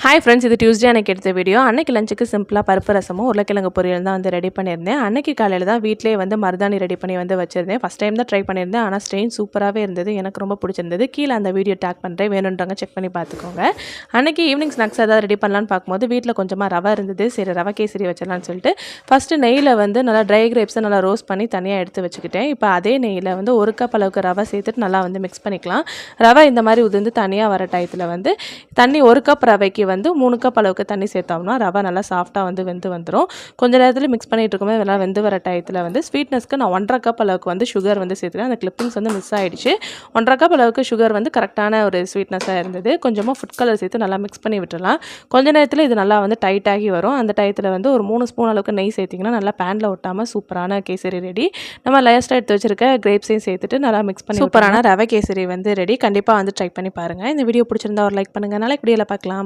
Hi friends, இது Tuesday எனக்கு எடுத்த வீடியோ. அன்னைக்கு லஞ்சுக்கு சிம்பிளாக பருப்பு ரசமும் உருளைக்கிழங்கு பொரியல் தான் வந்து ரெடி பண்ணியிருந்தேன். அன்னைக்கு காலையில் தான் வீட்டிலே வந்து மருதாணி ரெடி பண்ணி வந்து வச்சிருந்தேன். ஃபஸ்ட் டைம் தான் ட்ரை பண்ணியிருந்தேன். ஆனால் ஸ்ட்ரெயின் சூப்பராகவே இருந்தது. எனக்கு ரொம்ப பிடிச்சிருந்தது. கீழே அந்த வீடியோ டேக் பண்ணுறேன், வேணுன்றவங்க செக் பண்ணி பார்த்துக்கோங்க. அன்னைக்கு ஈவினிங் ஸ்நாக்ஸ் ஏதாவது ரெடி பண்ணலான்னு பார்க்கும்போது வீட்டில் கொஞ்சமாக ரவை இருந்தது. சரி, ரவை கேசரி வச்சிடலான்னு சொல்லிட்டு ஃபஸ்ட்டு நெய்யில் வந்து நல்லா ட்ரை கிரேப்ஸை நல்லா ரோஸ்ட் பண்ணி தனியாக எடுத்து வச்சுக்கிட்டேன். இப்போ அதே நெய்யில் வந்து 1 கப் அளவுக்கு ரவை சேர்த்துட்டு நல்லா வந்து மிக்ஸ் பண்ணிக்கலாம். ரவை இந்த மாதிரி உதிர்ந்து தனியாக வர டயத்தில் வந்து தண்ணி 1 கப் ரவைக்கு வந்து 3 கப் அளவுக்கு தண்ணி சேர்த்தோம்னா ரவை நல்லா சாஃப்டாக வந்து வெந்து வந்துடும். கொஞ்சம் நேரத்தில் மிக்ஸ் பண்ணிட்டு இருக்கும்போது இதெல்லாம் வெந்து வர டயத்தில் வந்து ஸ்வீட்னஸ்க்கு நான் 1.5 கப் அளவுக்கு வந்து சுகர் வந்து சேர்த்துக்கிறேன். அந்த கிளிப்பிங்ஸ் வந்து மிஸ் ஆகிடுச்சு. 1.5 கப் அளவுக்கு சுகர் வந்து கரெக்டான ஒரு ஸ்வீட்னஸாக இருந்தது. கொஞ்சமாக ஃபுட் கலர் சேர்த்து நல்லா மிக்ஸ் பண்ணி விட்டுடலாம். கொஞ்ச நேரத்தில் இது நல்லா வந்து டைட்டாகி வரும். அந்த டயத்தில் வந்து ஒரு 3 ஸ்பூன் அளவுக்கு நெய் சேர்த்திங்கன்னா நல்லா பேனில் ஒட்டாமல் சூப்பரான கேசரி ரெடி. நம்ம லேஸ்ட்டாக எடுத்து வச்சிருக்க கிரேப்ஸையும் சேர்த்துட்டு நல்லா மிக்ஸ் பண்ணி சூப்பரான ரவை கேசரி வந்து ரெடி. கண்டிப்பாக வந்து ட்ரை பண்ணி பாருங்கள். இந்த வீடியோ பிடிச்சிருந்தா ஒரு லைக் பண்ணுங்கள். நாளைக்கு வீடியோவில் பார்க்கலாம்.